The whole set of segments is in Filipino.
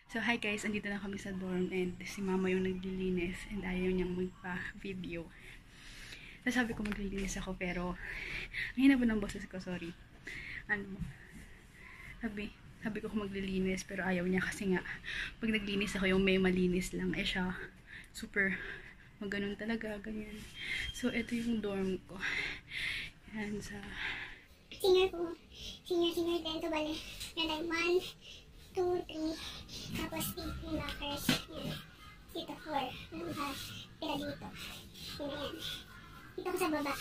So, hi guys, andito na kami sa dorm and si mama yung naglilinis and ayaw niyang magpa-video. So, sabi ko maglilinis ako pero ang hina po ng boses ko, sorry. Sabi ko kung maglilinis pero ayaw niya kasi nga pag naglinis ako yung may malinis lang. Eh siya, super maganon talaga, ganyan. So, ito yung dorm ko. Yan sa... Singer ko. Singer din. Ito bali. Yan like 1, 2, 3. Tapos dito yung lockers. Yan. Dito 4. Pila dito. Yan yan. Dito ko sa baba.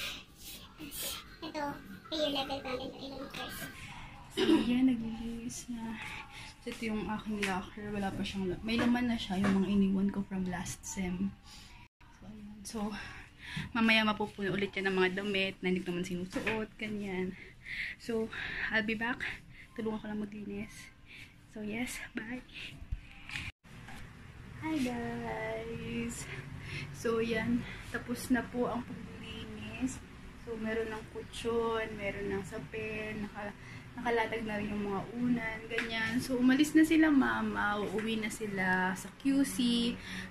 Ito. Air level pa rin. Ito lockers. So, yan. Naglilinis na. So, ito yung aking locker. Wala pa siyang... May laman na siya. Yung mga iniwan ko from last sem. So, ayan. So, mamaya mapupuno ulit yan ng mga damit na hindi naman sinusuot. Ganyan. So, I'll be back. Tulungan ko lang maglinis. So, yes. Bye! Hi, guys! So, yan. Tapos na po ang paglinis. So, meron ng kutsyon, meron ng sapin, nakalatag na rin yung mga unan, ganyan. So, umalis na sila mama, uuwi na sila sa QC.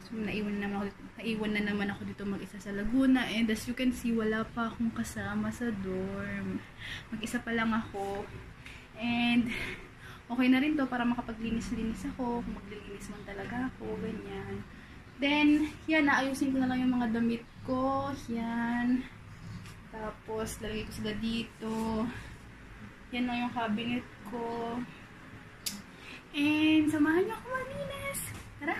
So, naiwan na naman ako dito mag-isa sa Laguna. And as you can see, wala pa akong kasama sa dorm. Mag-isa pa lang ako. And, okay na rin to para makapaglinis-linis ako. Kung maglilinis man talaga ako, ganyan. Then, yan, naayusin ko na lang yung mga damit ko. Yan. Tapos, lalagay ko sila dito. Yan lang yung cabinet ko. And, samahan niyo ako malinis. Tara!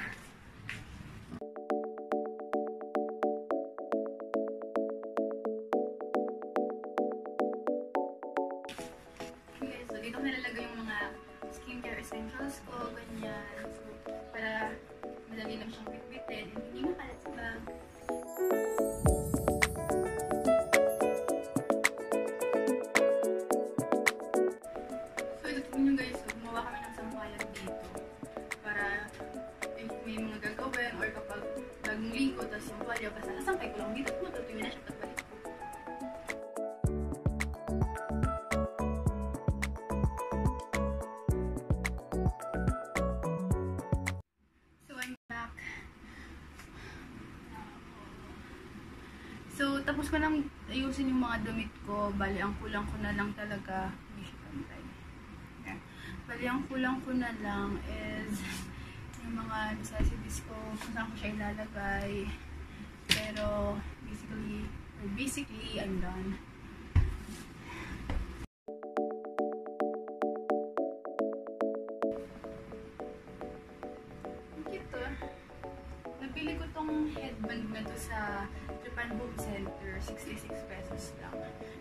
Okay, so dito ko nalalagay yung mga skincare essentials ko, ganyan. So, para madali lang siyang bitbitin. And hindi makalat sa bag. Ligo, tapos yung tuwalya, basta nasampay ko lang dito, matutuyo na siya pagbalik ko. So, I'm back. So, tapos ko lang ayusin yung mga damit ko. Bali, ang kulang ko na lang talaga. Hindi siya pantay. Yeah. Bali, ang kulang ko na lang is yung mga necessities ko, kung saan ko siya ilalagay. Pero, basically, I'm done. Ang cute to. Napili ko tong headband na to sa Japan Home Center. 66 pesos lang.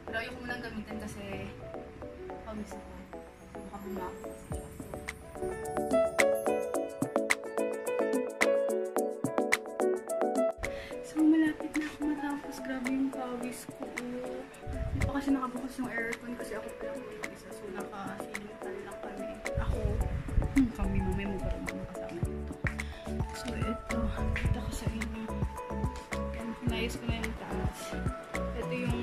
Pero ayoko mo nang gamitin kasi pawis ako. Baka bumako. Grabe yung pawis ko. Hindi pa kasi nakabukas yung aircon kasi ako pa lang yung isa. So, naka-ceiling fan lang kami. Ako, kami mamay mo parang makasama dito. So, ito. Kita ko sa inyo. Yan, pinayos ko na yung taas. Ito yung...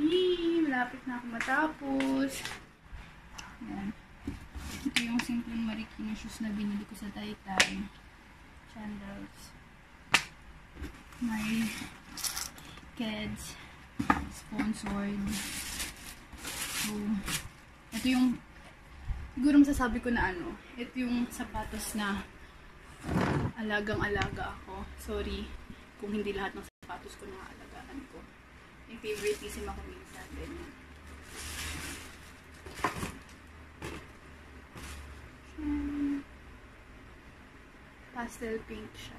Yee! Malapit na ako matapos. Yan. Ito yung simpleng Marikina shoes na binili ko sa Taytay. Sandals. May Keds. Sponsored. So, ito yung siguro masasabi ko na ano. Ito yung sapatos na alagang-alaga ako. Sorry kung hindi lahat ng sapatos ko naaalagaan ko. Yung favoritism ako minsan. Ganyan. Pastel pink siya.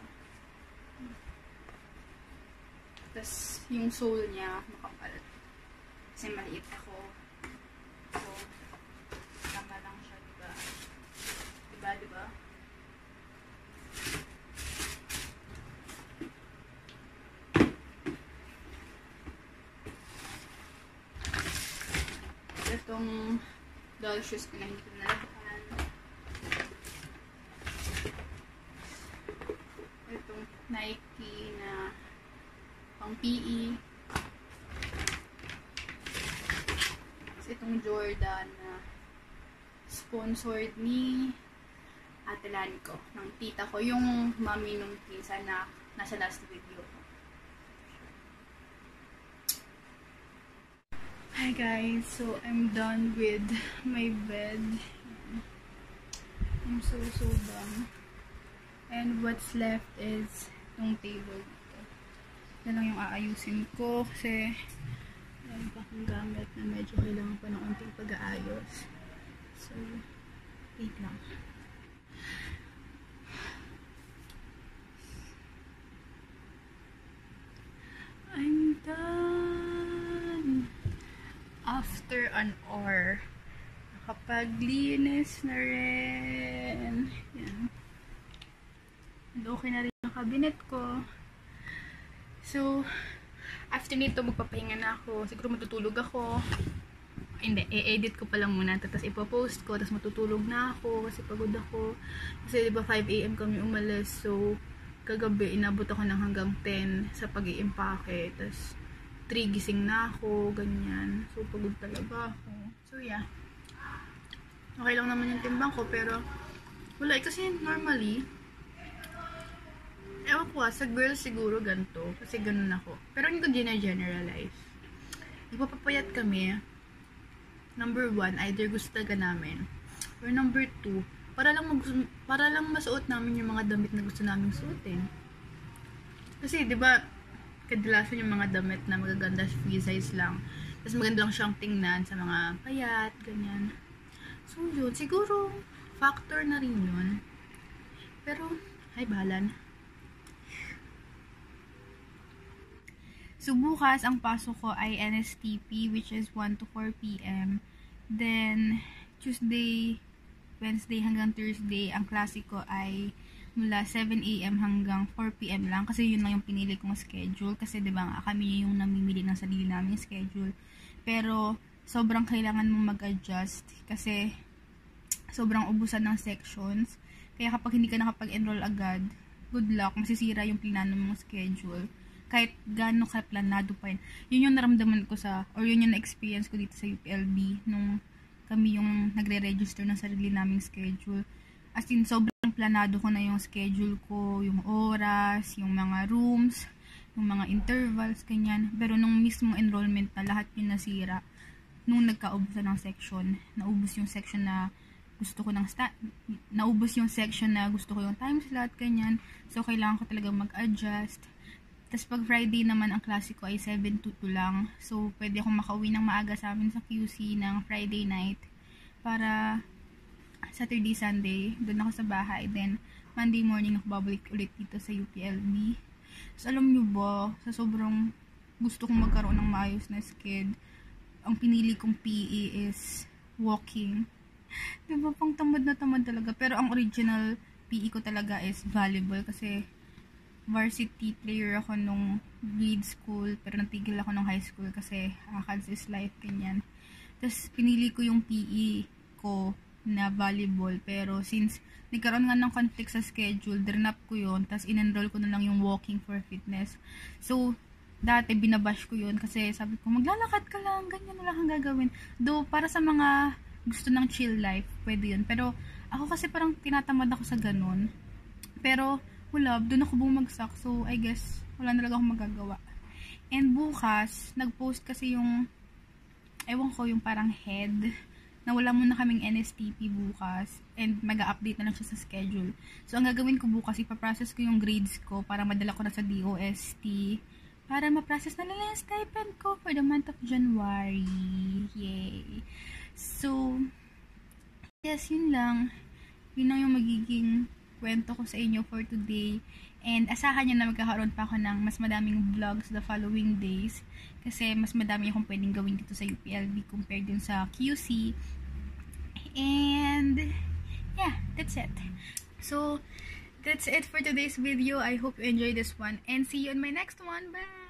Tapos, yung sole niya, makapal. Kasi maliit ako. So, tama lang siya, diba? Diba? Itong doll shoes ko na hindi ko nalagyan. Itong Nike na pang pang PE. Kasi itong Jordan na sponsored ni Ate Lani ko, ng tita ko, yung mami nung pinsan na nasa last video ko. Hi guys, so I'm done with my bed. I'm so done. And what's left is yung table dito. Yan lang yung aayusin ko kasi meron pa akong gamit na medyo kailangan pa ng unting pag-aayos. So, wait lang. I'm done! After an hour, nakapaglinis na rin. Yan. And okay na rin yung cabinet ko. So, after nito, magpapahinga na ako. Siguro matutulog ako. Hindi, i-edit ko pa lang muna. Tapos ipopost ko. Tapos matutulog na ako. Kasi pagod ako. Kasi diba 5 AM kami umalis. So, kagabi, inabot ako ng hanggang 10 sa pag-iimpake. Tapos, 3 gising na ako. Ganyan. So, pagod talaga ako. So, yeah. Okay lang naman yung timbang ko. Pero, wala. Kasi normally, ewan ko sa girls siguro ganito. Kasi ganun ako. Pero hindi ko gina-generalize. Nagpapapayat kami. Number 1, either gusto talaga namin. Or number 2, para lang masuot namin yung mga damit na gusto naming suotin. Kasi, di ba, kadalasan yung mga damit na magaganda free size lang. Tapos maganda lang siyang tingnan sa mga payat, ganyan. So, yun. Siguro, factor na rin yun. Pero, ay, bahala na. So, bukas, ang pasok ko ay NSTP, which is 1 to 4 p.m. Then, Tuesday, Wednesday hanggang Thursday, ang klase ko ay mula 7 a.m. hanggang 4 p.m. lang. Kasi yun lang yung pinili kong schedule. Kasi, diba nga, kami yung namimili ng sarili namin schedule. Pero, sobrang kailangan mong mag-adjust. Kasi, sobrang ubusan ng sections. Kaya kapag hindi ka nakapag-enroll agad, good luck, masisira yung plinano mong schedule. Kahit gaano ka planado pa yun. Yun yung naramdaman ko or yun yung na-experience ko dito sa UPLB nung kami yung nagre-register ng sarili naming schedule. As in, sobrang planado ko na yung schedule ko, yung oras, yung mga rooms, yung mga intervals, ganyan. Pero nung mismo enrollment na lahat yung nasira, nung nagkaubusan ng section, naubos yung section na gusto ko naubos yung section na gusto ko yung time slot, ganyan. So, kailangan ko talaga mag-adjust. Tapos pag Friday naman, ang klase ko ay 7 to 2 lang. So, pwede akong makauwi ng maaga sa amin sa QC ng Friday night. Para Saturday, Sunday, doon ako sa bahay. Then, Monday morning ako babalik ulit dito sa UPLB. So, alam nyo ba, sa sobrang gusto kong magkaroon ng maayos na sked, ang pinili kong PE is walking. Diba, pang tamad na tamad talaga. Pero ang original PE ko talaga is volleyball kasi varsity player ako nung grade school, pero natigil ako nung high school kasi Akads is life, ganyan. Tapos pinili ko yung PE ko na volleyball, pero since nagkaroon nga ng conflict sa schedule, drinap ko yun, tapos in-enroll ko na lang yung walking for fitness. So, dati binabash ko yun kasi sabi ko, maglalakad ka lang, ganyan, wala kang gagawin. Though, para sa mga gusto ng chill life, pwede yun. Pero, ako kasi parang tinatamad ako sa ganun. Pero, wala, doon ako bumagsak. So, I guess, wala na talaga akong magagawa. And bukas, nag-post kasi yung, ewan ko, yung parang head, na wala muna kaming NSTP bukas. And mag-update na lang siya sa schedule. So, ang gagawin ko bukas, ipaprocess ko yung grades ko para madala ko na sa DOST. Para ma-process na lang yung stipend ko for the month of January. Yay! So, yes, yun lang. Yun lang yung magiging kwento ko sa inyo for today. And asahan nyo na magkakaroon pa ako ng mas madaming vlogs the following days. Kasi mas madami akong pwedeng gawin dito sa UPLB compared dun sa QC. And yeah, that's it. So, that's it for today's video. I hope you enjoyed this one. And see you in my next one. Bye!